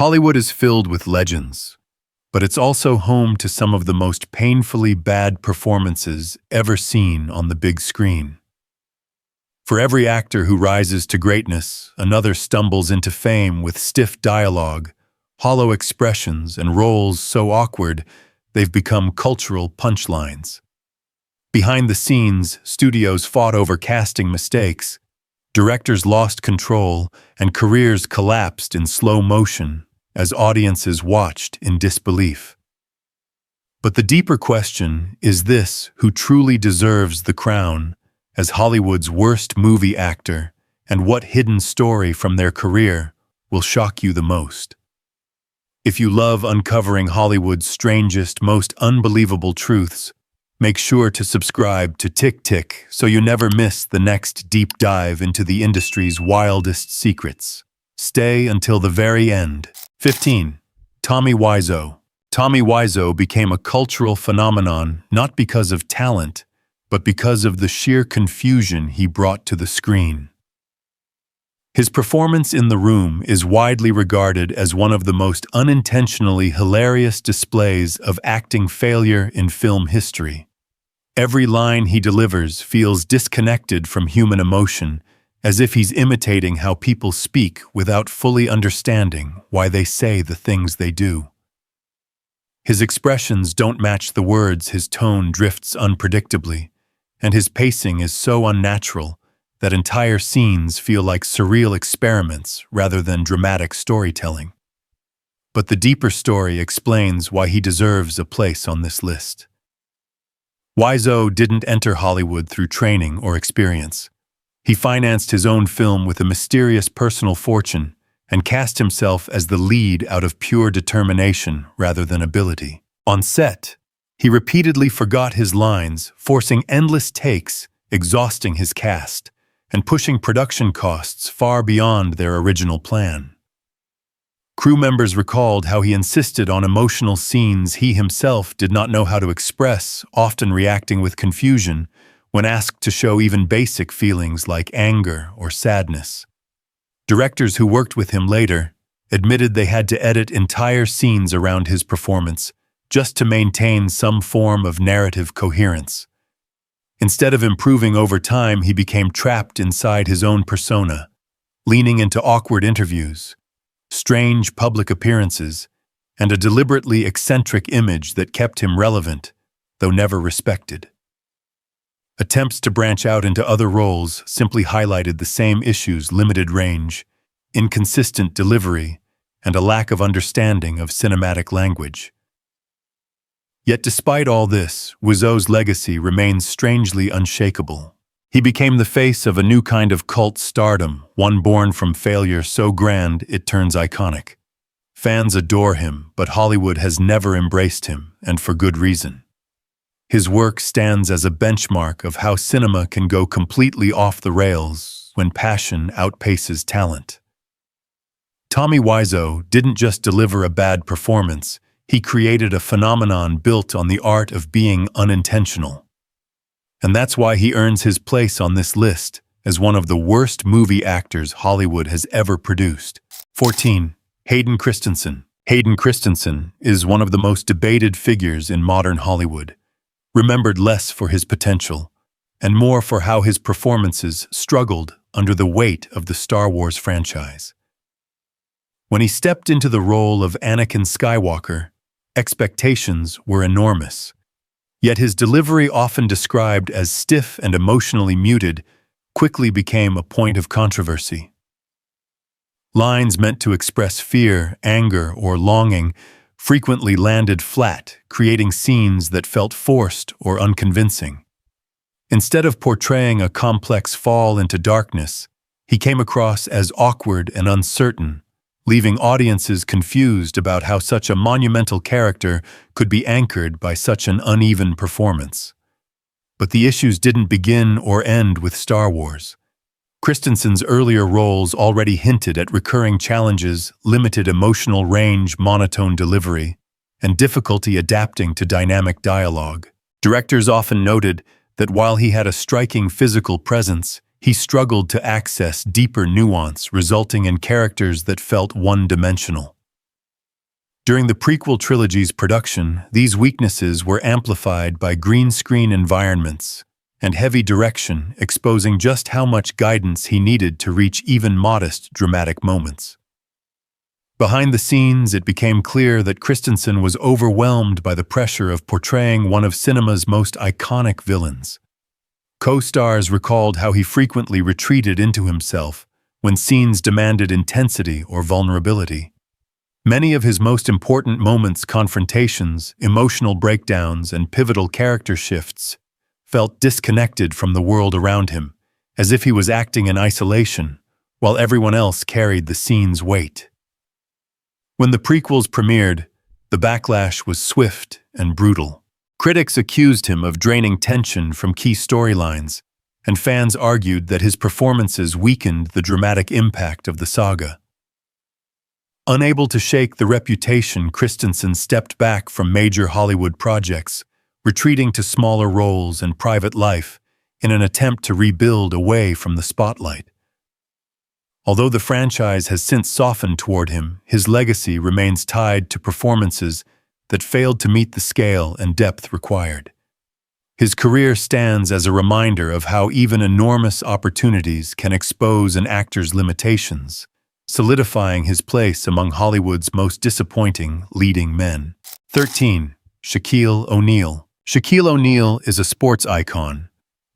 Hollywood is filled with legends, but it's also home to some of the most painfully bad performances ever seen on the big screen. For every actor who rises to greatness, another stumbles into fame with stiff dialogue, hollow expressions, and roles so awkward they've become cultural punchlines. Behind the scenes, studios fought over casting mistakes, directors lost control, and careers collapsed in slow motion as audiences watched in disbelief. But the deeper question is this: who truly deserves the crown as Hollywood's worst movie actor, and what hidden story from their career will shock you the most? If you love uncovering Hollywood's strangest, most unbelievable truths, make sure to subscribe to Tick Tick so you never miss the next deep dive into the industry's wildest secrets. Stay until the very end. 15. Tommy Wiseau. Tommy Wiseau became a cultural phenomenon not because of talent, but because of the sheer confusion he brought to the screen. His performance in The Room is widely regarded as one of the most unintentionally hilarious displays of acting failure in film history. Every line he delivers feels disconnected from human emotion, as if he's imitating how people speak without fully understanding why they say the things they do. His expressions don't match the words, his tone drifts unpredictably, and his pacing is so unnatural that entire scenes feel like surreal experiments rather than dramatic storytelling. But the deeper story explains why he deserves a place on this list. Wiseau didn't enter Hollywood through training or experience. He financed his own film with a mysterious personal fortune and cast himself as the lead out of pure determination rather than ability. On set, he repeatedly forgot his lines, forcing endless takes, exhausting his cast, and pushing production costs far beyond their original plan. Crew members recalled how he insisted on emotional scenes he himself did not know how to express, often reacting with confusion when asked to show even basic feelings like anger or sadness. Directors who worked with him later admitted they had to edit entire scenes around his performance just to maintain some form of narrative coherence. Instead of improving over time, he became trapped inside his own persona, leaning into awkward interviews, strange public appearances, and a deliberately eccentric image that kept him relevant, though never respected. Attempts to branch out into other roles simply highlighted the same issues: limited range, inconsistent delivery, and a lack of understanding of cinematic language. Yet despite all this, Wiseau's legacy remains strangely unshakable. He became the face of a new kind of cult stardom, one born from failure so grand it turns iconic. Fans adore him, but Hollywood has never embraced him, and for good reason. His work stands as a benchmark of how cinema can go completely off the rails when passion outpaces talent. Tommy Wiseau didn't just deliver a bad performance, he created a phenomenon built on the art of being unintentional. And that's why he earns his place on this list as one of the worst movie actors Hollywood has ever produced. 14. Hayden Christensen. Hayden Christensen is one of the most debated figures in modern Hollywood, remembered less for his potential and more for how his performances struggled under the weight of the Star Wars franchise. When he stepped into the role of Anakin Skywalker, expectations were enormous. Yet his delivery, often described as stiff and emotionally muted, quickly became a point of controversy. Lines meant to express fear, anger, or longing frequently landed flat, creating scenes that felt forced or unconvincing. Instead of portraying a complex fall into darkness, he came across as awkward and uncertain, leaving audiences confused about how such a monumental character could be anchored by such an uneven performance. But the issues didn't begin or end with Star Wars. Christensen's earlier roles already hinted at recurring challenges: limited emotional range, monotone delivery, and difficulty adapting to dynamic dialogue. Directors often noted that while he had a striking physical presence, he struggled to access deeper nuance, resulting in characters that felt one-dimensional. During the prequel trilogy's production, these weaknesses were amplified by green screen environments and heavy direction, exposing just how much guidance he needed to reach even modest dramatic moments. Behind the scenes, it became clear that Christensen was overwhelmed by the pressure of portraying one of cinema's most iconic villains. Co-stars recalled how he frequently retreated into himself when scenes demanded intensity or vulnerability. Many of his most important moments, confrontations, emotional breakdowns, and pivotal character shifts, felt disconnected from the world around him, as if he was acting in isolation, while everyone else carried the scene's weight. When the prequels premiered, the backlash was swift and brutal. Critics accused him of draining tension from key storylines, and fans argued that his performances weakened the dramatic impact of the saga. Unable to shake the reputation, Christensen stepped back from major Hollywood projects, retreating to smaller roles and private life in an attempt to rebuild away from the spotlight. Although the franchise has since softened toward him, his legacy remains tied to performances that failed to meet the scale and depth required. His career stands as a reminder of how even enormous opportunities can expose an actor's limitations, solidifying his place among Hollywood's most disappointing leading men. 13. Shaquille O'Neal. Shaquille O'Neal is a sports icon,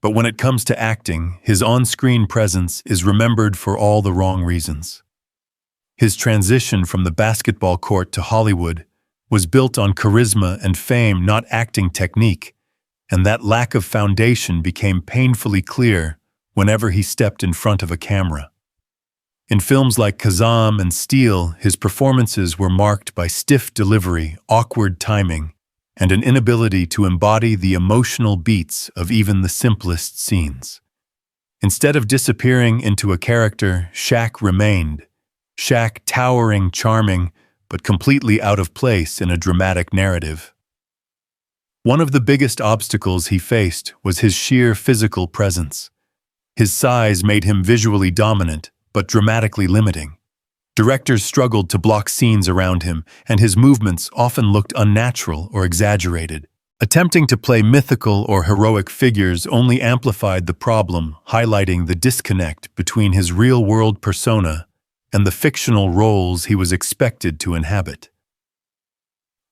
but when it comes to acting, his on-screen presence is remembered for all the wrong reasons. His transition from the basketball court to Hollywood was built on charisma and fame, not acting technique, and that lack of foundation became painfully clear whenever he stepped in front of a camera. In films like Kazam and Steel, his performances were marked by stiff delivery, awkward timing, and an inability to embody the emotional beats of even the simplest scenes. Instead of disappearing into a character, Shaq remained. Shaq towering, charming, but completely out of place in a dramatic narrative. One of the biggest obstacles he faced was his sheer physical presence. His size made him visually dominant, but dramatically limiting. Directors struggled to block scenes around him, and his movements often looked unnatural or exaggerated. Attempting to play mythical or heroic figures only amplified the problem, highlighting the disconnect between his real-world persona and the fictional roles he was expected to inhabit.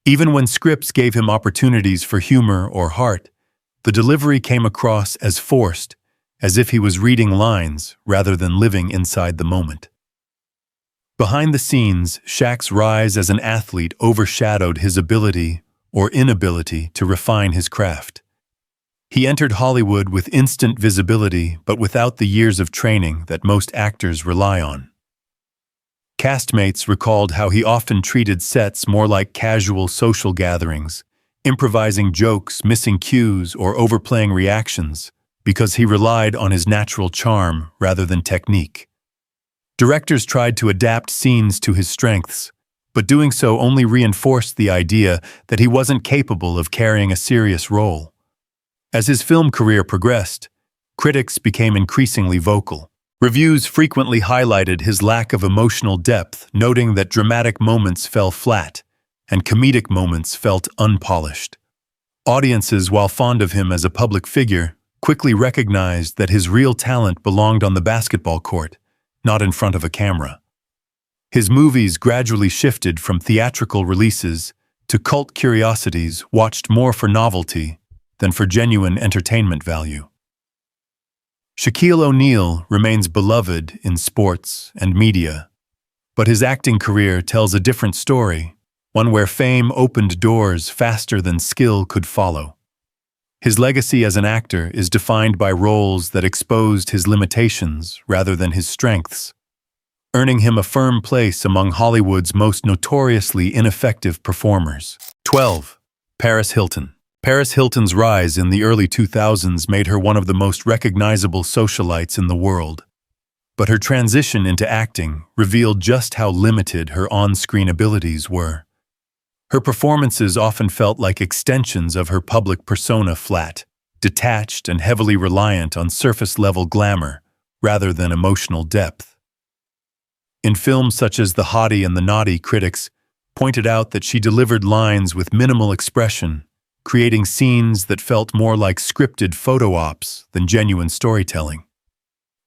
Even when scripts gave him opportunities for humor or heart, the delivery came across as forced, as if he was reading lines rather than living inside the moment. Behind the scenes, Shaq's rise as an athlete overshadowed his ability or inability to refine his craft. He entered Hollywood with instant visibility, but without the years of training that most actors rely on. Castmates recalled how he often treated sets more like casual social gatherings, improvising jokes, missing cues, or overplaying reactions, because he relied on his natural charm rather than technique. Directors tried to adapt scenes to his strengths, but doing so only reinforced the idea that he wasn't capable of carrying a serious role. As his film career progressed, critics became increasingly vocal. Reviews frequently highlighted his lack of emotional depth, noting that dramatic moments fell flat and comedic moments felt unpolished. Audiences, while fond of him as a public figure, quickly recognized that his real talent belonged on the basketball court, not in front of a camera. His movies gradually shifted from theatrical releases to cult curiosities watched more for novelty than for genuine entertainment value. Shaquille O'Neal remains beloved in sports and media, but his acting career tells a different story, one where fame opened doors faster than skill could follow. His legacy as an actor is defined by roles that exposed his limitations rather than his strengths, earning him a firm place among Hollywood's most notoriously ineffective performers. 12. Paris Hilton. Paris Hilton's rise in the early 2000s made her one of the most recognizable socialites in the world, but her transition into acting revealed just how limited her on-screen abilities were. Her performances often felt like extensions of her public persona, flat, detached, and heavily reliant on surface-level glamour rather than emotional depth. In films such as The Hottie and the Naughty, critics pointed out that she delivered lines with minimal expression, creating scenes that felt more like scripted photo ops than genuine storytelling.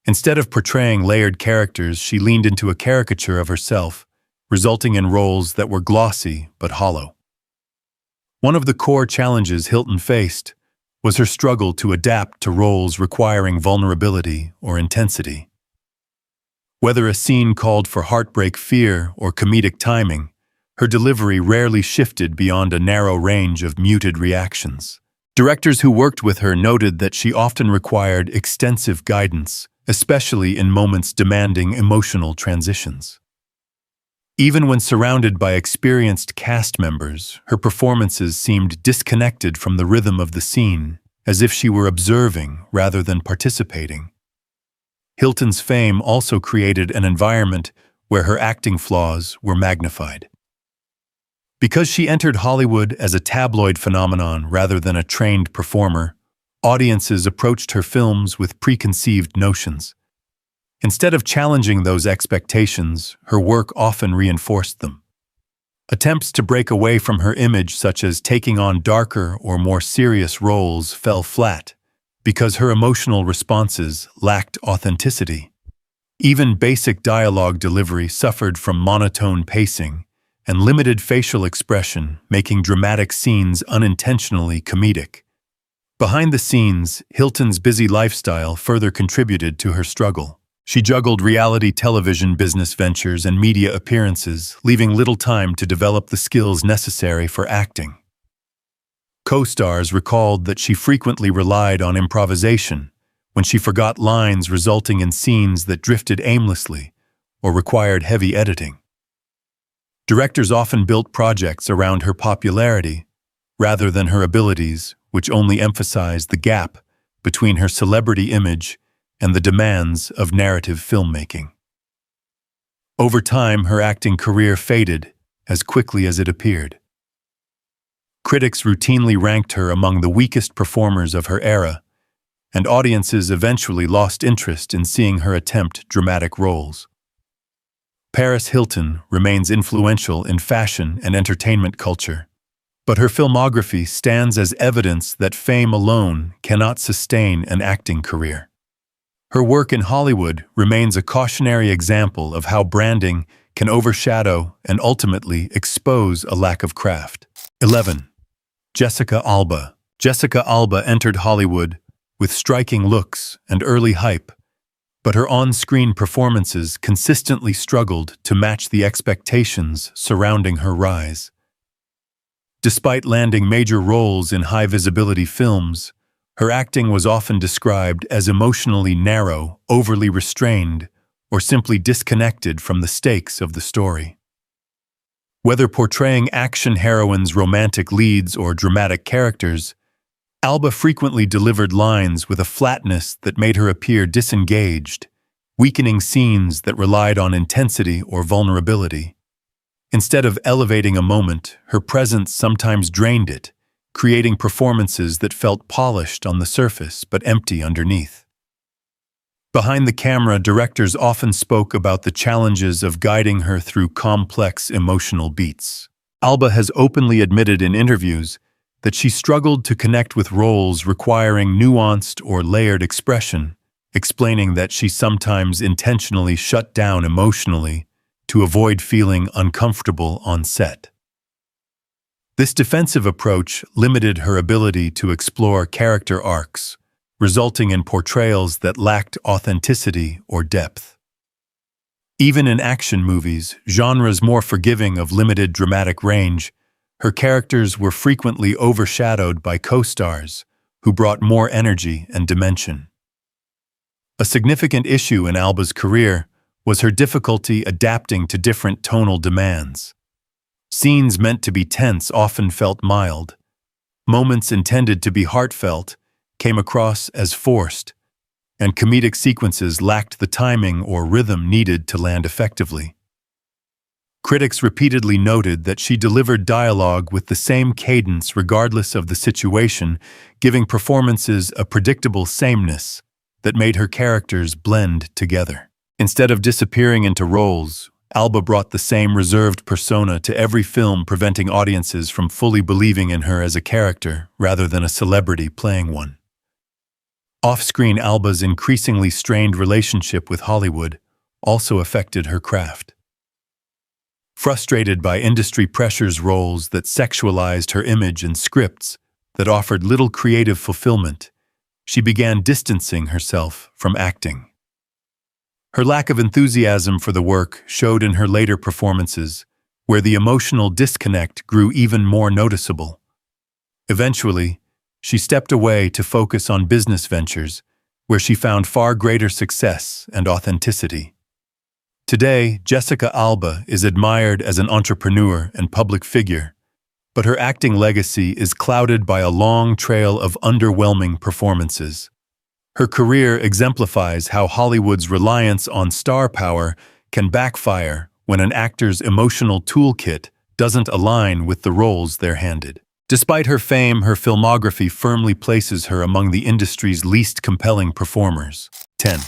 Instead of portraying layered characters, she leaned into a caricature of herself, resulting in roles that were glossy but hollow. One of the core challenges Hilton faced was her struggle to adapt to roles requiring vulnerability or intensity. Whether a scene called for heartbreak, fear, or comedic timing, her delivery rarely shifted beyond a narrow range of muted reactions. Directors who worked with her noted that she often required extensive guidance, especially in moments demanding emotional transitions. Even when surrounded by experienced cast members, her performances seemed disconnected from the rhythm of the scene, as if she were observing rather than participating. Hilton's fame also created an environment where her acting flaws were magnified. Because she entered Hollywood as a tabloid phenomenon rather than a trained performer, audiences approached her films with preconceived notions. Instead of challenging those expectations, her work often reinforced them. Attempts to break away from her image, such as taking on darker or more serious roles, fell flat because her emotional responses lacked authenticity. Even basic dialogue delivery suffered from monotone pacing and limited facial expression, making dramatic scenes unintentionally comedic. Behind the scenes, Hilton's busy lifestyle further contributed to her struggle. She juggled reality television business ventures and media appearances, leaving little time to develop the skills necessary for acting. Co-stars recalled that she frequently relied on improvisation when she forgot lines, resulting in scenes that drifted aimlessly or required heavy editing. Directors often built projects around her popularity rather than her abilities, which only emphasized the gap between her celebrity image and the demands of narrative filmmaking. Over time, her acting career faded as quickly as it appeared. Critics routinely ranked her among the weakest performers of her era, and audiences eventually lost interest in seeing her attempt dramatic roles. Paris Hilton remains influential in fashion and entertainment culture, but her filmography stands as evidence that fame alone cannot sustain an acting career. Her work in Hollywood remains a cautionary example of how branding can overshadow and ultimately expose a lack of craft. 11. Jessica Alba. Jessica Alba entered Hollywood with striking looks and early hype, but her on-screen performances consistently struggled to match the expectations surrounding her rise. Despite landing major roles in high-visibility films, her acting was often described as emotionally narrow, overly restrained, or simply disconnected from the stakes of the story. Whether portraying action heroines, romantic leads, or dramatic characters, Alba frequently delivered lines with a flatness that made her appear disengaged, weakening scenes that relied on intensity or vulnerability. Instead of elevating a moment, her presence sometimes drained it, creating performances that felt polished on the surface but empty underneath. Behind the camera, directors often spoke about the challenges of guiding her through complex emotional beats. Alba has openly admitted in interviews that she struggled to connect with roles requiring nuanced or layered expression, explaining that she sometimes intentionally shut down emotionally to avoid feeling uncomfortable on set. This defensive approach limited her ability to explore character arcs, resulting in portrayals that lacked authenticity or depth. Even in action movies, genres more forgiving of limited dramatic range, her characters were frequently overshadowed by co-stars who brought more energy and dimension. A significant issue in Alba's career was her difficulty adapting to different tonal demands. Scenes meant to be tense often felt mild. Moments intended to be heartfelt came across as forced, and comedic sequences lacked the timing or rhythm needed to land effectively. Critics repeatedly noted that she delivered dialogue with the same cadence regardless of the situation, giving performances a predictable sameness that made her characters blend together. Instead of disappearing into roles, Alba brought the same reserved persona to every film, preventing audiences from fully believing in her as a character rather than a celebrity playing one. Off-screen, Alba's increasingly strained relationship with Hollywood also affected her craft. Frustrated by industry pressures, roles that sexualized her image, and scripts that offered little creative fulfillment, she began distancing herself from acting. Her lack of enthusiasm for the work showed in her later performances, where the emotional disconnect grew even more noticeable. Eventually, she stepped away to focus on business ventures, where she found far greater success and authenticity. Today, Jessica Alba is admired as an entrepreneur and public figure, but her acting legacy is clouded by a long trail of underwhelming performances. Her career exemplifies how Hollywood's reliance on star power can backfire when an actor's emotional toolkit doesn't align with the roles they're handed. Despite her fame, her filmography firmly places her among the industry's least compelling performers. 10.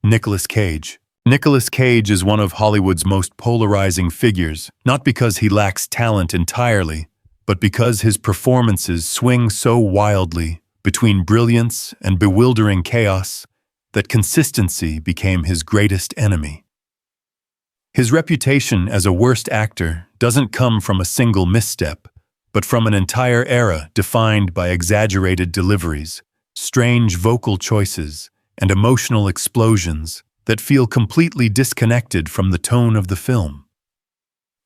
Nicolas Cage. Nicolas Cage is one of Hollywood's most polarizing figures, not because he lacks talent entirely, but because his performances swing so wildly between brilliance and bewildering chaos that consistency became his greatest enemy. His reputation as a worst actor doesn't come from a single misstep, but from an entire era defined by exaggerated deliveries, strange vocal choices, and emotional explosions that feel completely disconnected from the tone of the film.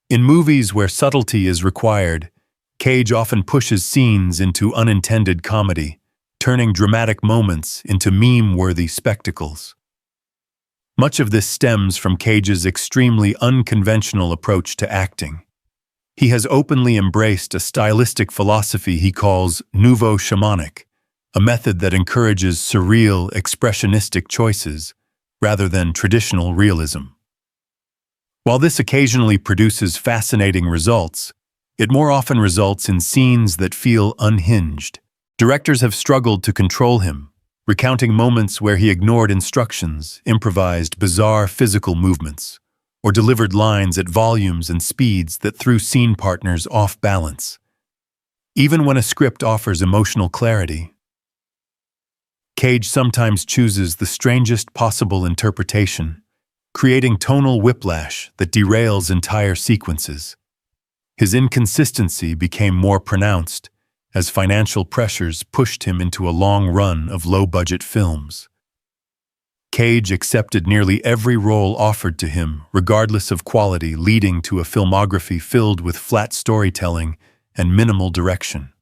In movies where subtlety is required, Cage often pushes scenes into unintended comedy, turning dramatic moments into meme-worthy spectacles. Much of this stems from Cage's extremely unconventional approach to acting. He has openly embraced a stylistic philosophy he calls nouveau shamanic, a method that encourages surreal, expressionistic choices rather than traditional realism. While this occasionally produces fascinating results, it more often results in scenes that feel unhinged. Directors have struggled to control him, recounting moments where he ignored instructions, improvised bizarre physical movements, or delivered lines at volumes and speeds that threw scene partners off balance. Even when a script offers emotional clarity, Cage sometimes chooses the strangest possible interpretation, creating tonal whiplash that derails entire sequences. His inconsistency became more pronounced as financial pressures pushed him into a long run of low-budget films. Cage accepted nearly every role offered to him, regardless of quality, leading to a filmography filled with flat storytelling and minimal direction.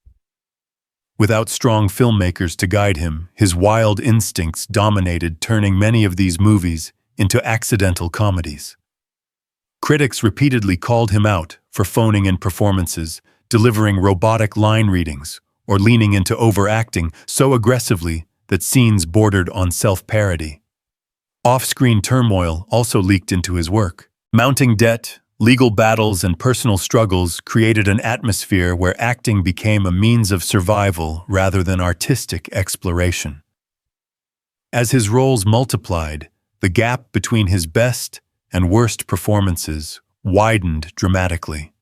Without strong filmmakers to guide him, his wild instincts dominated, turning many of these movies into accidental comedies. Critics repeatedly called him out for phoning in performances, delivering robotic line readings, or leaning into overacting so aggressively that scenes bordered on self-parody. Off-screen turmoil also leaked into his work. Mounting debt, legal battles, and personal struggles created an atmosphere where acting became a means of survival rather than artistic exploration. As his roles multiplied, the gap between his best and worst performances widened dramatically.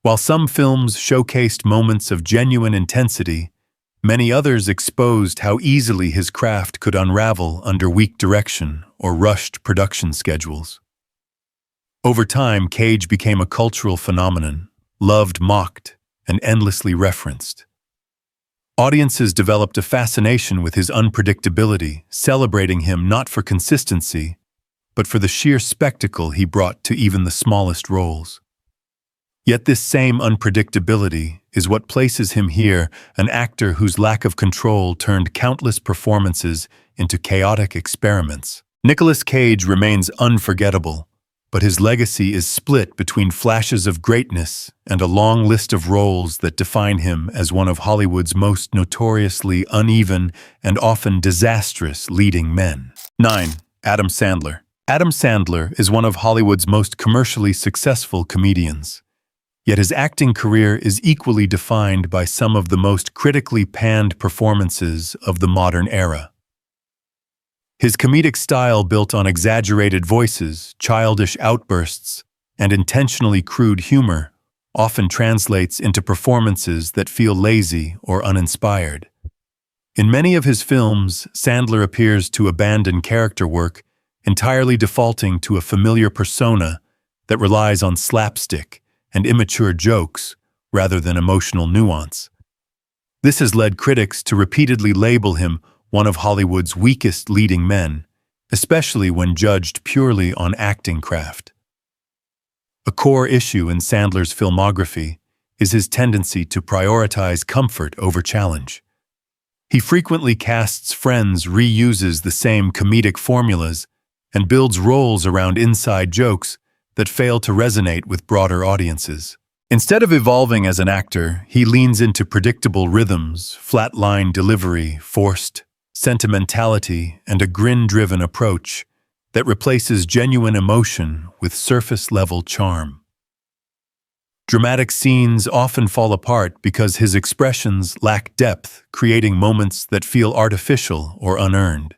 While some films showcased moments of genuine intensity, many others exposed how easily his craft could unravel under weak direction or rushed production schedules. Over time, Cage became a cultural phenomenon, loved, mocked, and endlessly referenced. Audiences developed a fascination with his unpredictability, celebrating him not for consistency, but for the sheer spectacle he brought to even the smallest roles. Yet this same unpredictability is what places him here, an actor whose lack of control turned countless performances into chaotic experiments. Nicolas Cage remains unforgettable, but his legacy is split between flashes of greatness and a long list of roles that define him as one of Hollywood's most notoriously uneven and often disastrous leading men. 9. Adam Sandler. Adam Sandler is one of Hollywood's most commercially successful comedians. Yet his acting career is equally defined by some of the most critically panned performances of the modern era. His comedic style, built on exaggerated voices, childish outbursts, and intentionally crude humor, often translates into performances that feel lazy or uninspired. In many of his films, Sandler appears to abandon character work, entirely defaulting to a familiar persona that relies on slapstick and immature jokes rather than emotional nuance. This has led critics to repeatedly label him one of Hollywood's weakest leading men, especially when judged purely on acting craft. A core issue in Sandler's filmography is his tendency to prioritize comfort over challenge. He frequently casts friends, reuses the same comedic formulas, and builds roles around inside jokes that fail to resonate with broader audiences. Instead of evolving as an actor, he leans into predictable rhythms, flat-line delivery, forced sentimentality, and a grin-driven approach that replaces genuine emotion with surface-level charm. Dramatic scenes often fall apart because his expressions lack depth, creating moments that feel artificial or unearned.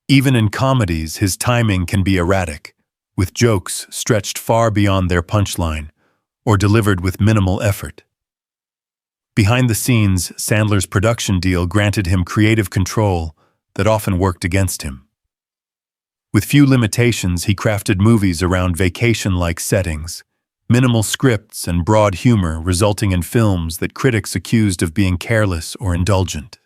Even in comedies, his timing can be erratic, with jokes stretched far beyond their punchline or delivered with minimal effort. Behind the scenes, Sandler's production deal granted him creative control that often worked against him. With few limitations, he crafted movies around vacation-like settings, minimal scripts, and broad humor, resulting in films that critics accused of being careless or indulgent.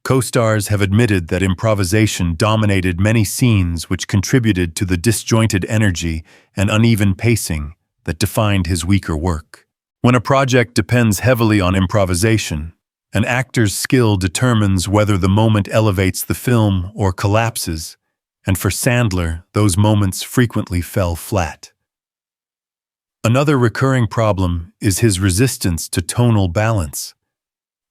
Co-stars have admitted that improvisation dominated many scenes, which contributed to the disjointed energy and uneven pacing that defined his weaker work. When a project depends heavily on improvisation, an actor's skill determines whether the moment elevates the film or collapses, and for Sandler, those moments frequently fell flat. Another recurring problem is his resistance to tonal balance.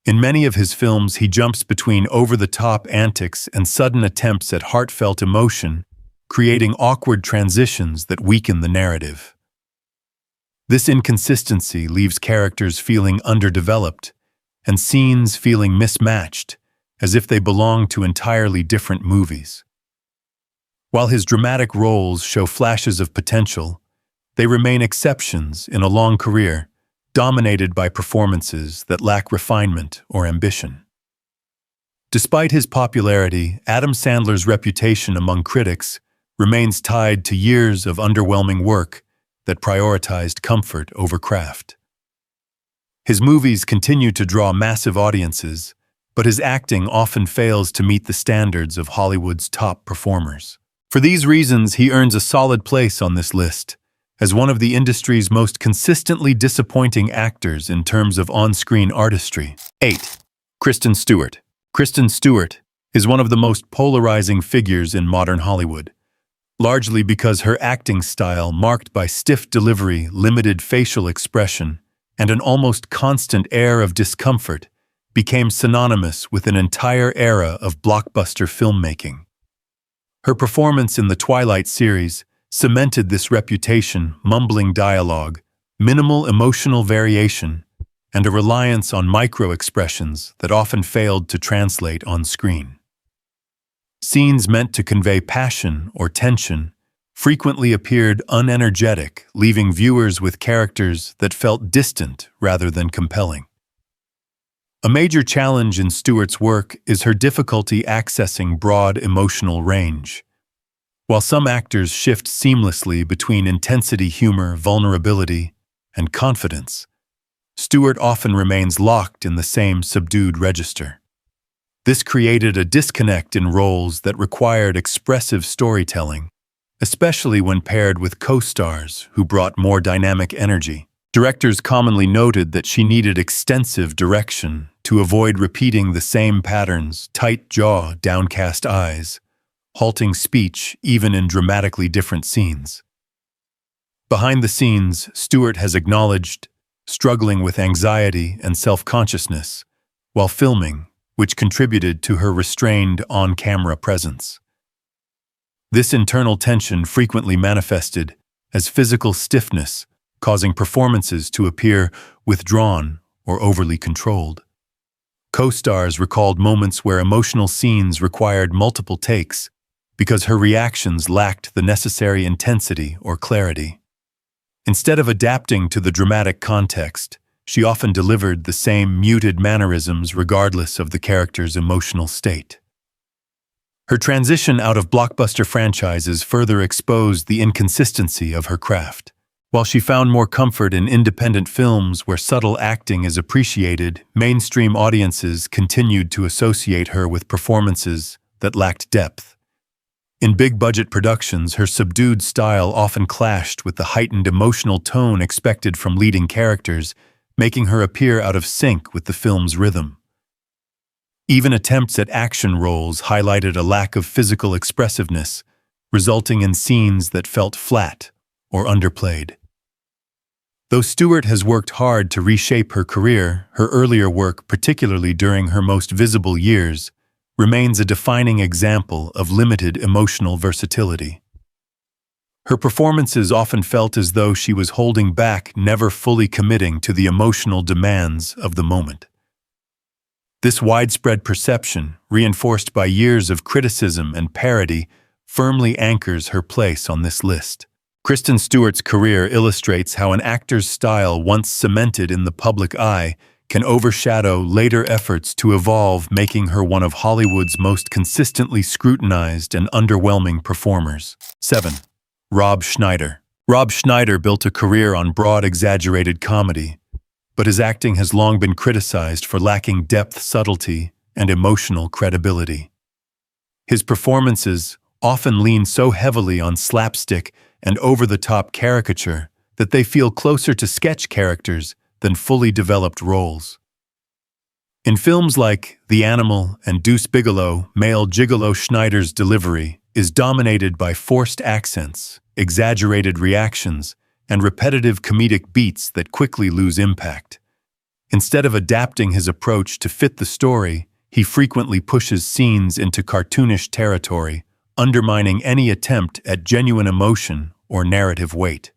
In many of his films, he jumps between over-the-top antics and sudden attempts at heartfelt emotion, creating awkward transitions that weaken the narrative. This inconsistency leaves characters feeling underdeveloped and scenes feeling mismatched, as if they belong to entirely different movies. While his dramatic roles show flashes of potential, they remain exceptions in a long career, dominated by performances that lack refinement or ambition. Despite his popularity, Adam Sandler's reputation among critics remains tied to years of underwhelming work that prioritized comfort over craft. His movies continue to draw massive audiences, but his acting often fails to meet the standards of Hollywood's top performers. For these reasons, he earns a solid place on this list as one of the industry's most consistently disappointing actors in terms of on-screen artistry. 8. Kristen Stewart. Kristen Stewart is one of the most polarizing figures in modern Hollywood, largely because her acting style, marked by stiff delivery, limited facial expression, and an almost constant air of discomfort, became synonymous with an entire era of blockbuster filmmaking. Her performance in the Twilight series cemented this reputation: mumbling dialogue, minimal emotional variation, and a reliance on micro-expressions that often failed to translate on screen. Scenes meant to convey passion or tension frequently appeared unenergetic, leaving viewers with characters that felt distant rather than compelling. A major challenge in Stewart's work is her difficulty accessing broad emotional range. While some actors shift seamlessly between intensity, humor, vulnerability, and confidence, Stewart often remains locked in the same subdued register. This created a disconnect in roles that required expressive storytelling, especially when paired with co-stars who brought more dynamic energy. Directors commonly noted that she needed extensive direction to avoid repeating the same patterns: tight jaw, downcast eyes, halting speech even in dramatically different scenes. Behind the scenes, Stewart has acknowledged struggling with anxiety and self-consciousness while filming, which contributed to her restrained on-camera presence. This internal tension frequently manifested as physical stiffness, causing performances to appear withdrawn or overly controlled. Co-stars recalled moments where emotional scenes required multiple takes, because her reactions lacked the necessary intensity or clarity. Instead of adapting to the dramatic context, she often delivered the same muted mannerisms regardless of the character's emotional state. Her transition out of blockbuster franchises further exposed the inconsistency of her craft. While she found more comfort in independent films where subtle acting is appreciated, mainstream audiences continued to associate her with performances that lacked depth. In big-budget productions, her subdued style often clashed with the heightened emotional tone expected from leading characters, making her appear out of sync with the film's rhythm. Even attempts at action roles highlighted a lack of physical expressiveness, resulting in scenes that felt flat or underplayed. Though Stewart has worked hard to reshape her career, her earlier work, particularly during her most visible years, remains a defining example of limited emotional versatility. Her performances often felt as though she was holding back, never fully committing to the emotional demands of the moment. This widespread perception, reinforced by years of criticism and parody, firmly anchors her place on this list. Kristen Stewart's career illustrates how an actor's style, once cemented in the public eye, can overshadow later efforts to evolve, making her one of Hollywood's most consistently scrutinized and underwhelming performers. 7. Rob Schneider. Rob Schneider built a career on broad, exaggerated comedy, but his acting has long been criticized for lacking depth, subtlety, and emotional credibility. His performances often lean so heavily on slapstick and over-the-top caricature that they feel closer to sketch characters than fully developed roles. In films like The Animal and Deuce Bigalow, male gigolo Schneider's delivery is dominated by forced accents, exaggerated reactions, and repetitive comedic beats that quickly lose impact. Instead of adapting his approach to fit the story, he frequently pushes scenes into cartoonish territory, undermining any attempt at genuine emotion or narrative weight.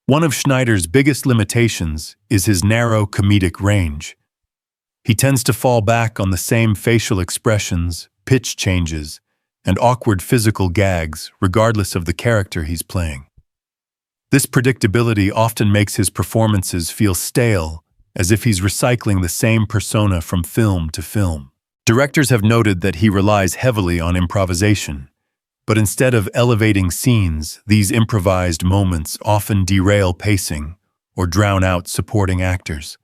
One of Schneider's biggest limitations is his narrow comedic range. He tends to fall back on the same facial expressions, pitch changes, and awkward physical gags, regardless of the character he's playing. This predictability often makes his performances feel stale, as if he's recycling the same persona from film to film. Directors have noted that he relies heavily on improvisation, but instead of elevating scenes, these improvised moments often derail pacing or drown out supporting actors.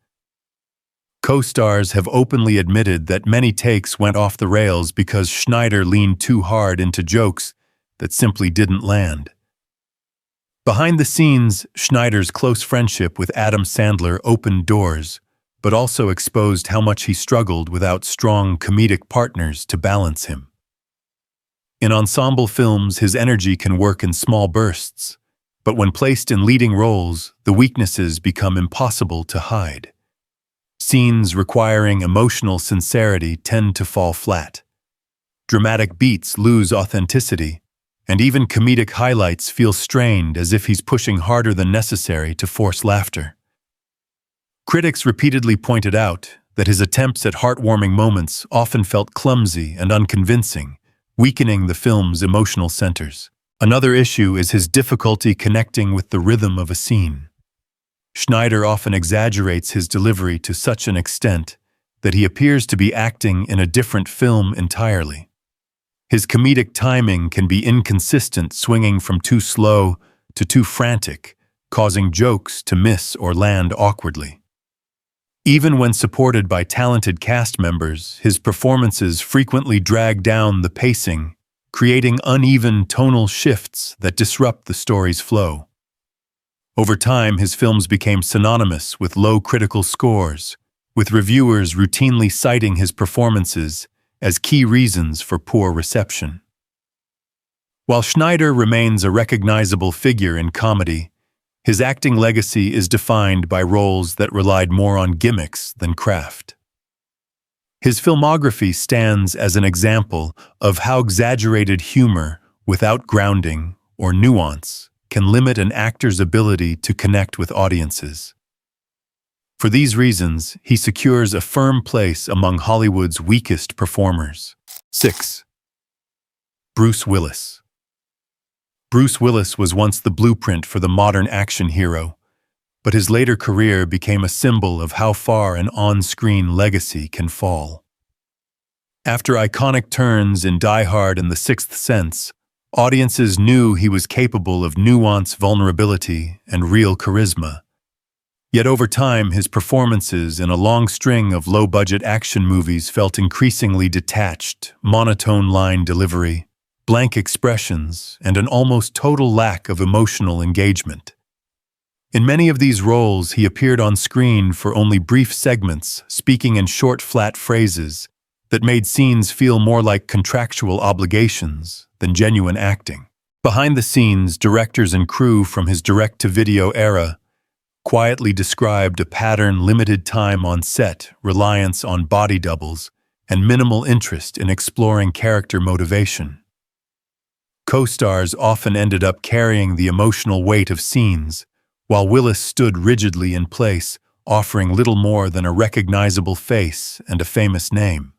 Co-stars have openly admitted that many takes went off the rails because Schneider leaned too hard into jokes that simply didn't land. Behind the scenes, Schneider's close friendship with Adam Sandler opened doors, but also exposed how much he struggled without strong comedic partners to balance him. In ensemble films, his energy can work in small bursts, but when placed in leading roles, the weaknesses become impossible to hide. Scenes requiring emotional sincerity tend to fall flat. Dramatic beats lose authenticity, and even comedic highlights feel strained, as if he's pushing harder than necessary to force laughter. Critics repeatedly pointed out that his attempts at heartwarming moments often felt clumsy and unconvincing, weakening the film's emotional centers. Another issue is his difficulty connecting with the rhythm of a scene. Schneider often exaggerates his delivery to such an extent that he appears to be acting in a different film entirely. His comedic timing can be inconsistent, swinging from too slow to too frantic, causing jokes to miss or land awkwardly. Even when supported by talented cast members, his performances frequently drag down the pacing, creating uneven tonal shifts that disrupt the story's flow. Over time, his films became synonymous with low critical scores, with reviewers routinely citing his performances as key reasons for poor reception. While Schneider remains a recognizable figure in comedy, his acting legacy is defined by roles that relied more on gimmicks than craft. His filmography stands as an example of how exaggerated humor, without grounding or nuance, can limit an actor's ability to connect with audiences. For these reasons, he secures a firm place among Hollywood's weakest performers. 6. Bruce Willis. Bruce Willis was once the blueprint for the modern action hero, but his later career became a symbol of how far an on-screen legacy can fall. After iconic turns in Die Hard and The Sixth Sense, audiences knew he was capable of nuance, vulnerability, and real charisma. Yet over time, his performances in a long string of low-budget action movies felt increasingly detached, monotone line delivery, blank expressions, and an almost total lack of emotional engagement. In many of these roles, he appeared on screen for only brief segments, speaking in short, flat phrases that made scenes feel more like contractual obligations than genuine acting. Behind the scenes, directors and crew from his direct-to-video era quietly described a pattern: limited time on set, reliance on body doubles, and minimal interest in exploring character motivation. Co-stars often ended up carrying the emotional weight of scenes, while Willis stood rigidly in place, offering little more than a recognizable face and a famous name.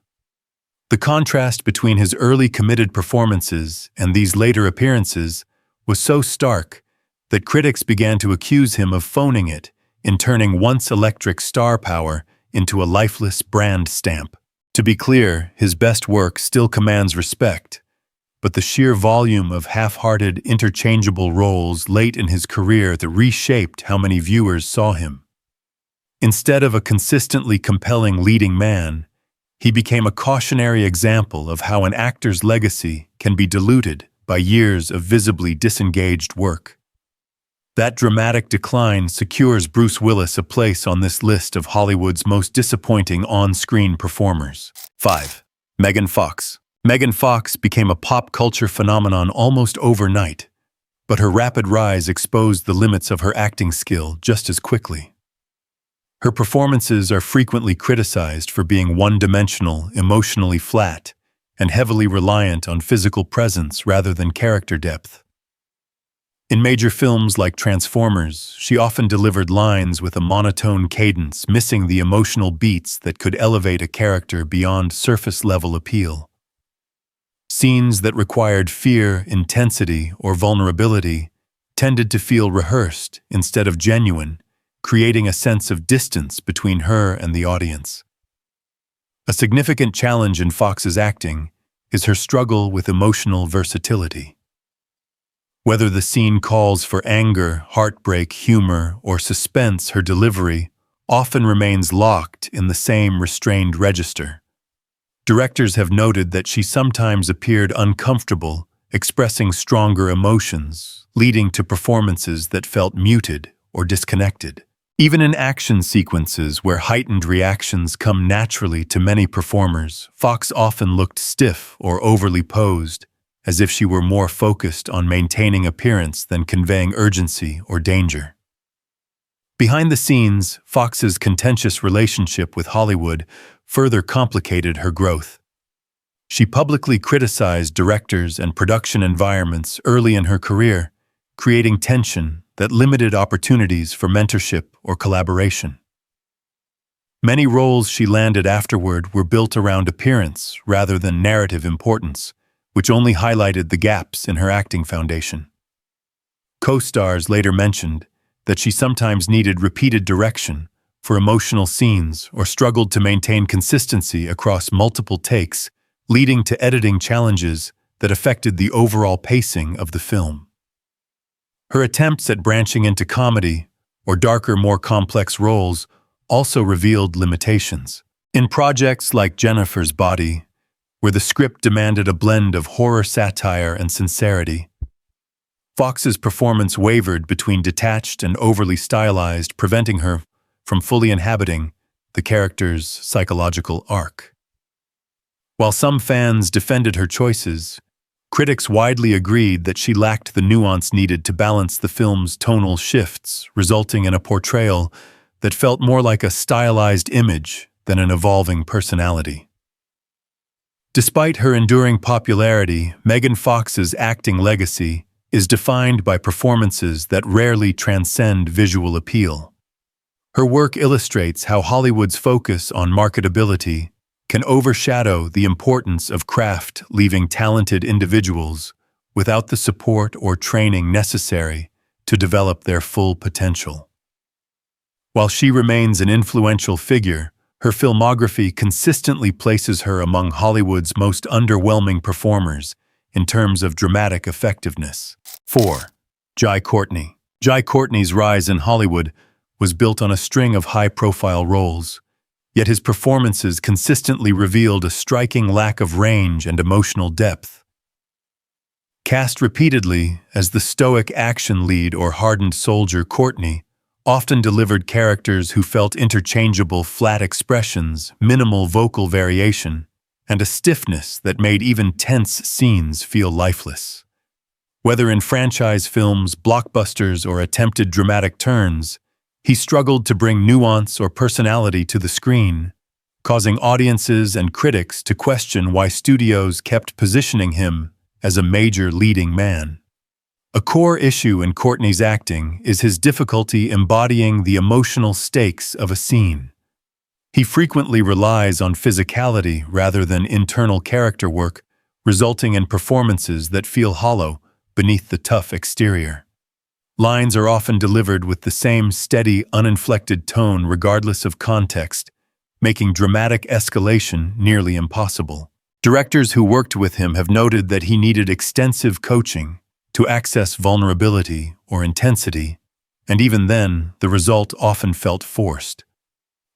The contrast between his early committed performances and these later appearances was so stark that critics began to accuse him of phoning it, in turning once electric star power into a lifeless brand stamp. To be clear, his best work still commands respect, but the sheer volume of half-hearted, interchangeable roles late in his career that reshaped how many viewers saw him. Instead of a consistently compelling leading man, he became a cautionary example of how an actor's legacy can be diluted by years of visibly disengaged work. That dramatic decline secures Bruce Willis a place on this list of Hollywood's most disappointing on-screen performers. 5. Megan Fox. Megan Fox became a pop culture phenomenon almost overnight, but her rapid rise exposed the limits of her acting skill just as quickly. Her performances are frequently criticized for being one-dimensional, emotionally flat, and heavily reliant on physical presence rather than character depth. In major films like Transformers, she often delivered lines with a monotone cadence, missing the emotional beats that could elevate a character beyond surface-level appeal. Scenes that required fear, intensity, or vulnerability tended to feel rehearsed instead of genuine, creating a sense of distance between her and the audience. A significant challenge in Fox's acting is her struggle with emotional versatility. Whether the scene calls for anger, heartbreak, humor, or suspense, her delivery often remains locked in the same restrained register. Directors have noted that she sometimes appeared uncomfortable, expressing stronger emotions, leading to performances that felt muted or disconnected. Even in action sequences where heightened reactions come naturally to many performers, Fox often looked stiff or overly posed, as if she were more focused on maintaining appearance than conveying urgency or danger. Behind the scenes, Fox's contentious relationship with Hollywood further complicated her growth. She publicly criticized directors and production environments early in her career, creating tension that limited opportunities for mentorship or collaboration. Many roles she landed afterward were built around appearance rather than narrative importance, which only highlighted the gaps in her acting foundation. Co-stars later mentioned that she sometimes needed repeated direction for emotional scenes or struggled to maintain consistency across multiple takes, leading to editing challenges that affected the overall pacing of the film. Her attempts at branching into comedy or darker, more complex roles also revealed limitations. In projects like Jennifer's Body, where the script demanded a blend of horror satire and sincerity, Fox's performance wavered between detached and overly stylized, preventing her from fully inhabiting the character's psychological arc. While some fans defended her choices, critics widely agreed that she lacked the nuance needed to balance the film's tonal shifts, resulting in a portrayal that felt more like a stylized image than an evolving personality. Despite her enduring popularity, Megan Fox's acting legacy is defined by performances that rarely transcend visual appeal. Her work illustrates how Hollywood's focus on marketability can overshadow the importance of craft, leaving talented individuals without the support or training necessary to develop their full potential. While she remains an influential figure, her filmography consistently places her among Hollywood's most underwhelming performers in terms of dramatic effectiveness. 4. Jai Courtney. Jai Courtney's rise in Hollywood was built on a string of high-profile roles, yet his performances consistently revealed a striking lack of range and emotional depth. Cast repeatedly as the stoic action lead or hardened soldier, Courtney often delivered characters who felt interchangeable flat expressions, minimal vocal variation, and a stiffness that made even tense scenes feel lifeless. Whether in franchise films, blockbusters, or attempted dramatic turns, he struggled to bring nuance or personality to the screen, causing audiences and critics to question why studios kept positioning him as a major leading man. A core issue in Courtney's acting is his difficulty embodying the emotional stakes of a scene. He frequently relies on physicality rather than internal character work, resulting in performances that feel hollow beneath the tough exterior. Lines are often delivered with the same steady, uninflected tone regardless of context, making dramatic escalation nearly impossible. Directors who worked with him have noted that he needed extensive coaching to access vulnerability or intensity, and even then, the result often felt forced.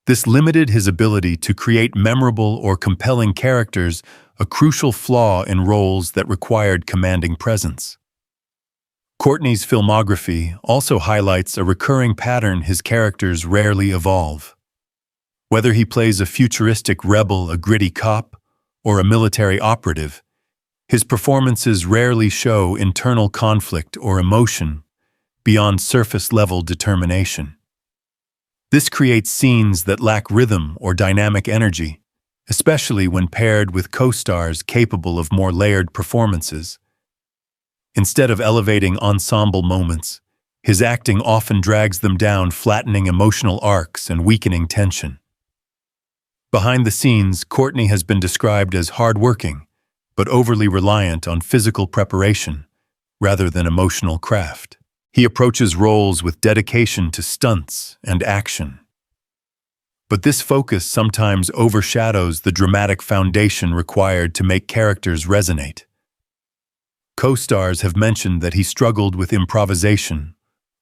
This limited his ability to create memorable or compelling characters, a crucial flaw in roles that required commanding presence. Courtney's filmography also highlights a recurring pattern: his characters rarely evolve. Whether he plays a futuristic rebel, a gritty cop, or a military operative, his performances rarely show internal conflict or emotion beyond surface-level determination. This creates scenes that lack rhythm or dynamic energy, especially when paired with co-stars capable of more layered performances. Instead of elevating ensemble moments, his acting often drags them down, flattening emotional arcs and weakening tension. Behind the scenes, Courtney has been described as hardworking, but overly reliant on physical preparation rather than emotional craft. He approaches roles with dedication to stunts and action. But this focus sometimes overshadows the dramatic foundation required to make characters resonate. Co-stars have mentioned that he struggled with improvisation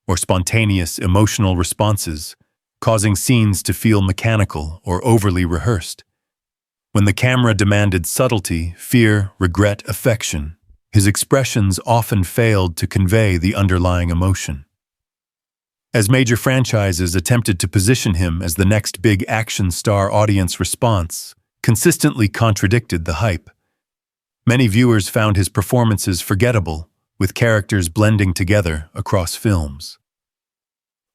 or spontaneous emotional responses, causing scenes to feel mechanical or overly rehearsed. When the camera demanded subtlety, fear, regret, affection, his expressions often failed to convey the underlying emotion. As major franchises attempted to position him as the next big action star, audience response consistently contradicted the hype. Many viewers found his performances forgettable, with characters blending together across films.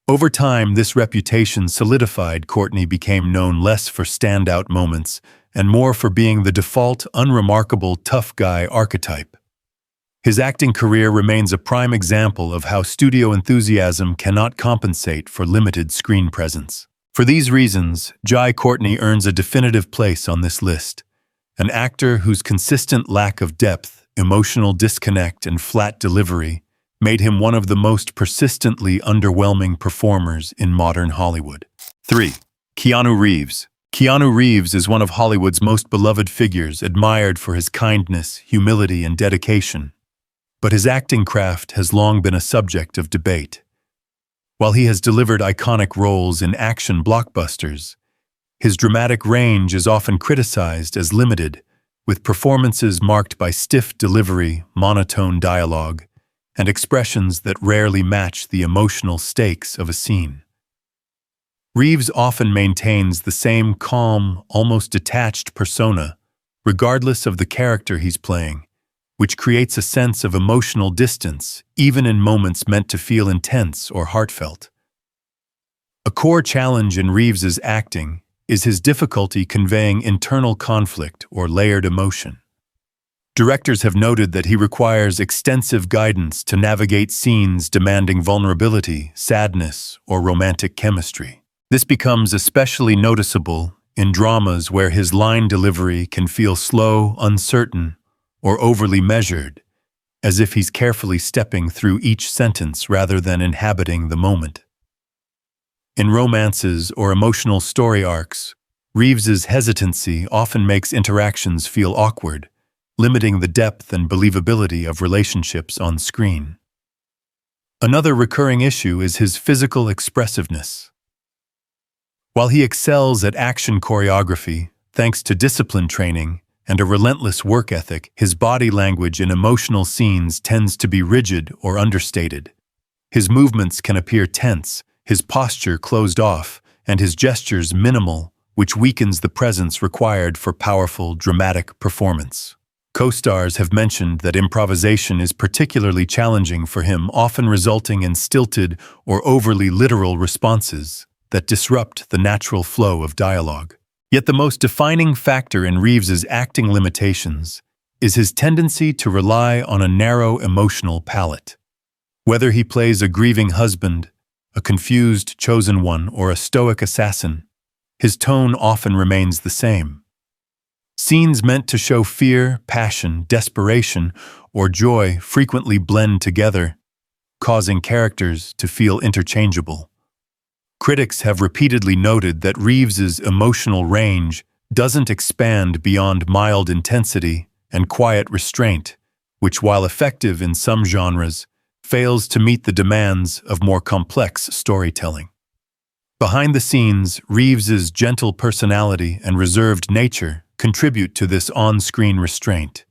Over time, this reputation solidified. Courtney became known less for standout moments and more for being the default, unremarkable tough guy archetype. His acting career remains a prime example of how studio enthusiasm cannot compensate for limited screen presence. For these reasons, Jai Courtney earns a definitive place on this list. An actor whose consistent lack of depth, emotional disconnect, and flat delivery made him one of the most persistently underwhelming performers in modern Hollywood. 3. Keanu Reeves. Keanu Reeves is one of Hollywood's most beloved figures, admired for his kindness, humility, and dedication. But his acting craft has long been a subject of debate. While he has delivered iconic roles in action blockbusters, his dramatic range is often criticized as limited, with performances marked by stiff delivery, monotone dialogue, and expressions that rarely match the emotional stakes of a scene. Reeves often maintains the same calm, almost detached persona, regardless of the character he's playing, which creates a sense of emotional distance, even in moments meant to feel intense or heartfelt. A core challenge in Reeves's acting is his difficulty conveying internal conflict or layered emotion. Directors have noted that he requires extensive guidance to navigate scenes demanding vulnerability, sadness, or romantic chemistry. This becomes especially noticeable in dramas where his line delivery can feel slow, uncertain, or overly measured, as if he's carefully stepping through each sentence rather than inhabiting the moment. In romances or emotional story arcs, Reeves's hesitancy often makes interactions feel awkward, limiting the depth and believability of relationships on screen. Another recurring issue is his physical expressiveness. While he excels at action choreography, thanks to discipline training and a relentless work ethic, his body language in emotional scenes tends to be rigid or understated. His movements can appear tense, his posture closed off, and his gestures minimal, which weakens the presence required for powerful, dramatic performance. Co-stars have mentioned that improvisation is particularly challenging for him, often resulting in stilted or overly literal responses that disrupt the natural flow of dialogue. Yet the most defining factor in Reeves's acting limitations is his tendency to rely on a narrow emotional palette. Whether he plays a grieving husband, a confused chosen one, or a stoic assassin, his tone often remains the same. Scenes meant to show fear, passion, desperation, or joy frequently blend together, causing characters to feel interchangeable. Critics have repeatedly noted that Reeves's emotional range doesn't expand beyond mild intensity and quiet restraint, which, while effective in some genres, fails to meet the demands of more complex storytelling. Behind the scenes, Reeves's gentle personality and reserved nature contribute to this on-screen restraint.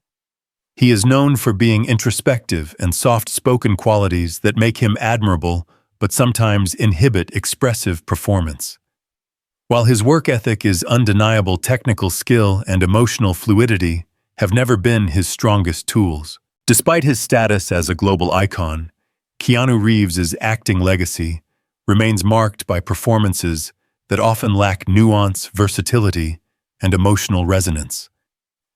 He is known for being introspective and soft-spoken qualities that make him admirable but sometimes inhibit expressive performance. While his work ethic is undeniable, technical skill and emotional fluidity have never been his strongest tools. Despite his status as a global icon, Keanu Reeves's acting legacy remains marked by performances that often lack nuance, versatility, and emotional resonance.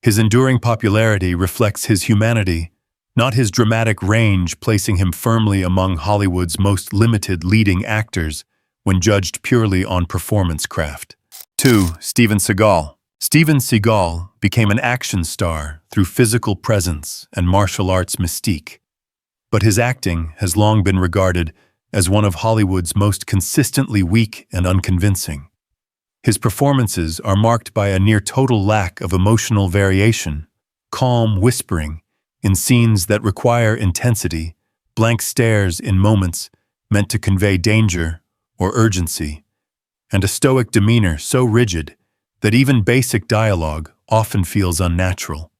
His enduring popularity reflects his humanity, not his dramatic range, placing him firmly among Hollywood's most limited leading actors when judged purely on performance craft. 2. Steven Seagal. Steven Seagal became an action star through physical presence and martial arts mystique, but his acting has long been regarded as one of Hollywood's most consistently weak and unconvincing. His performances are marked by a near-total lack of emotional variation, calm whispering in scenes that require intensity, blank stares in moments meant to convey danger or urgency, and a stoic demeanor so rigid that even basic dialogue often feels unnatural.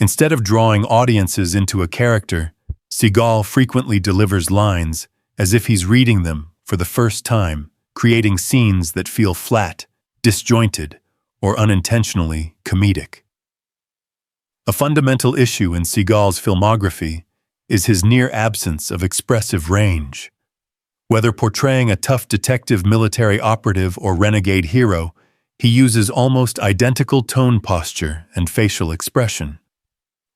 Instead of drawing audiences into a character, Seagal frequently delivers lines as if he's reading them for the first time, creating scenes that feel flat, disjointed, or unintentionally comedic. A fundamental issue in Seagal's filmography is his near absence of expressive range. Whether portraying a tough detective, military operative, or renegade hero, he uses almost identical tone, posture, and facial expression.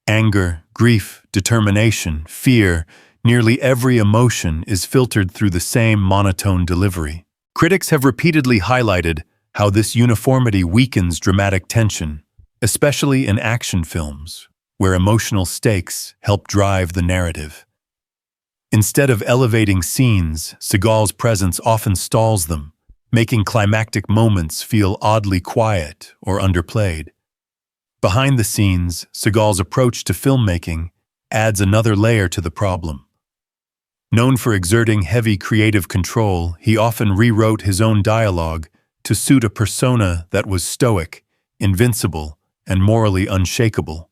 Anger, grief, determination, fear, nearly every emotion is filtered through the same monotone delivery. Critics have repeatedly highlighted how this uniformity weakens dramatic tension, especially in action films, where emotional stakes help drive the narrative. Instead of elevating scenes, Seagal's presence often stalls them, making climactic moments feel oddly quiet or underplayed. Behind the scenes, Seagal's approach to filmmaking adds another layer to the problem. Known for exerting heavy creative control, he often rewrote his own dialogue to suit a persona that was stoic, invincible, and morally unshakable.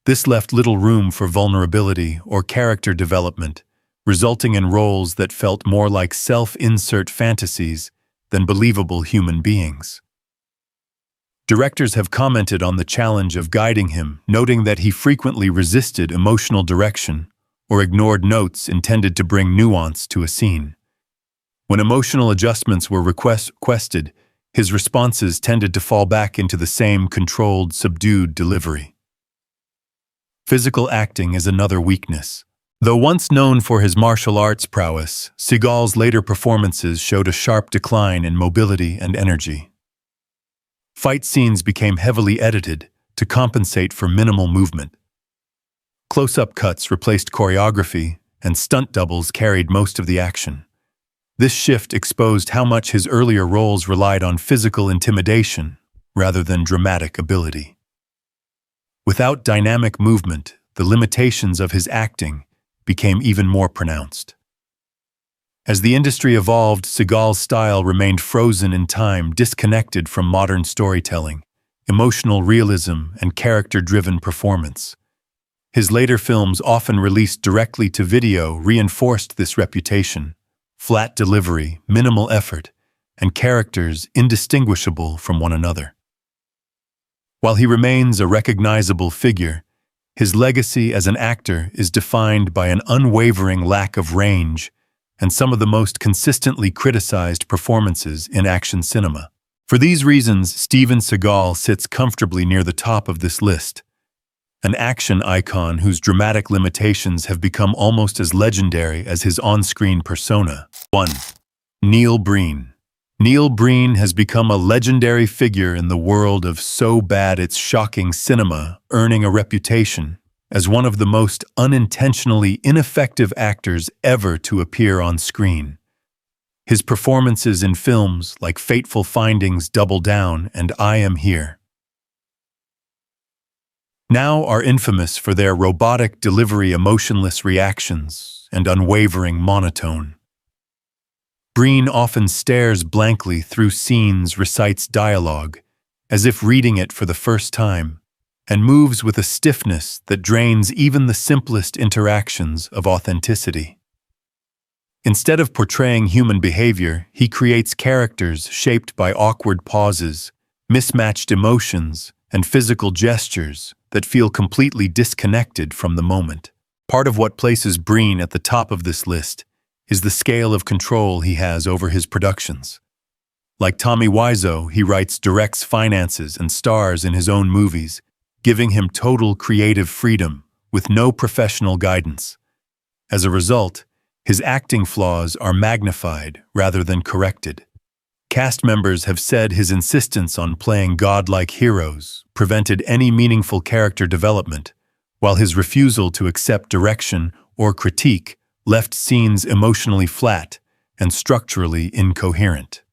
This left little room for vulnerability or character development, resulting in roles that felt more like self-insert fantasies than believable human beings. Directors have commented on the challenge of guiding him, noting that he frequently resisted emotional direction or ignored notes intended to bring nuance to a scene. When emotional adjustments were requested, his responses tended to fall back into the same controlled, subdued delivery. Physical acting is another weakness. Though once known for his martial arts prowess, Seagal's later performances showed a sharp decline in mobility and energy. Fight scenes became heavily edited to compensate for minimal movement. Close-up cuts replaced choreography, and stunt doubles carried most of the action. This shift exposed how much his earlier roles relied on physical intimidation rather than dramatic ability. Without dynamic movement, the limitations of his acting became even more pronounced. As the industry evolved, Seagal's style remained frozen in time, disconnected from modern storytelling, emotional realism, and character-driven performance. His later films, often released directly to video, reinforced this reputation: flat delivery, minimal effort, and characters indistinguishable from one another. While he remains a recognizable figure, his legacy as an actor is defined by an unwavering lack of range and some of the most consistently criticized performances in action cinema. For these reasons, Steven Seagal sits comfortably near the top of this list, an action icon whose dramatic limitations have become almost as legendary as his on-screen persona. 1. Neil Breen. Neil Breen has become a legendary figure in the world of so bad it's shocking cinema, earning a reputation as one of the most unintentionally ineffective actors ever to appear on screen. His performances in films like Fateful Findings, Double Down, and I Am Here now are infamous for their robotic delivery, emotionless reactions, and unwavering monotone. Breen often stares blankly through scenes, recites dialogue, as if reading it for the first time, and moves with a stiffness that drains even the simplest interactions of authenticity. Instead of portraying human behavior, he creates characters shaped by awkward pauses, mismatched emotions, and physical gestures that feel completely disconnected from the moment. Part of what places Breen at the top of this list is the scale of control he has over his productions. Like Tommy Wiseau, he writes, directs, finances, and stars in his own movies, giving him total creative freedom with no professional guidance. As a result, his acting flaws are magnified rather than corrected. Cast members have said his insistence on playing godlike heroes prevented any meaningful character development, while his refusal to accept direction or critique left scenes emotionally flat and structurally incoherent.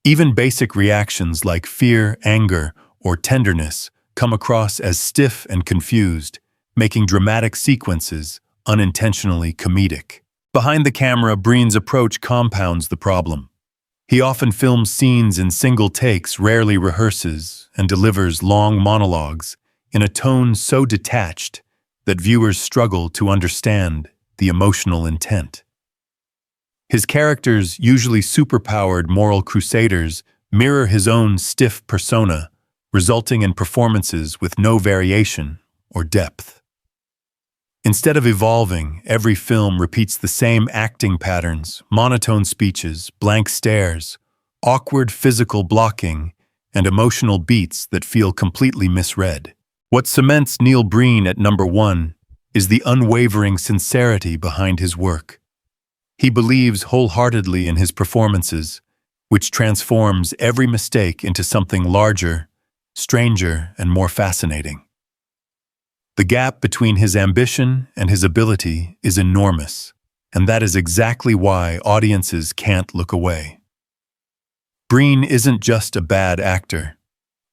Even basic reactions like fear, anger, or tenderness come across as stiff and confused, making dramatic sequences unintentionally comedic. Behind the camera, Breen's approach compounds the problem. He often films scenes in single takes, rarely rehearses, and delivers long monologues in a tone so detached that viewers struggle to understand the emotional intent. His characters, usually superpowered moral crusaders, mirror his own stiff persona, resulting in performances with no variation or depth. Instead of evolving, every film repeats the same acting patterns: monotone speeches, blank stares, awkward physical blocking, and emotional beats that feel completely misread. What cements Neil Breen at number 1 is the unwavering sincerity behind his work. He believes wholeheartedly in his performances, which transforms every mistake into something larger, stranger, and more fascinating. The gap between his ambition and his ability is enormous, and that is exactly why audiences can't look away. Breen isn't just a bad actor.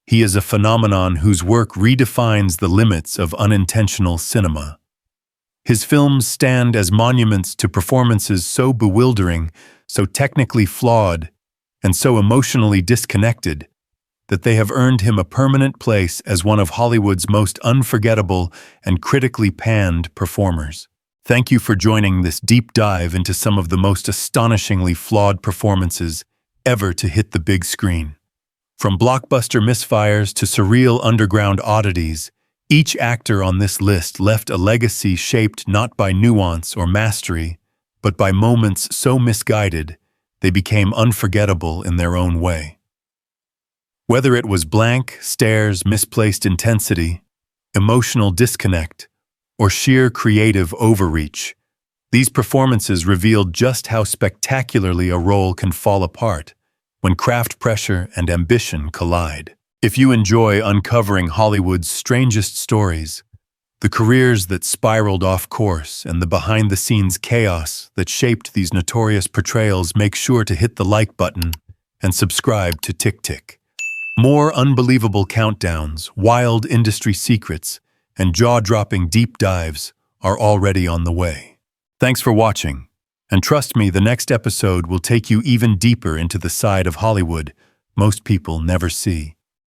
He is a phenomenon whose work redefines the limits of unintentional cinema. His films stand as monuments to performances so bewildering, so technically flawed, and so emotionally disconnected that they have earned him a permanent place as one of Hollywood's most unforgettable and critically panned performers. Thank you for joining this deep dive into some of the most astonishingly flawed performances ever to hit the big screen. From blockbuster misfires to surreal underground oddities, each actor on this list left a legacy shaped not by nuance or mastery, but by moments so misguided they became unforgettable in their own way. Whether it was blank stares, misplaced intensity, emotional disconnect, or sheer creative overreach, these performances revealed just how spectacularly a role can fall apart when craft pressure and ambition collide. If you enjoy uncovering Hollywood's strangest stories, the careers that spiraled off course, and the behind-the-scenes chaos that shaped these notorious portrayals, make sure to hit the like button and subscribe to Tick Tick. More unbelievable countdowns, wild industry secrets, and jaw-dropping deep dives are already on the way. Thanks for watching, and trust me, the next episode will take you even deeper into the side of Hollywood most people never see.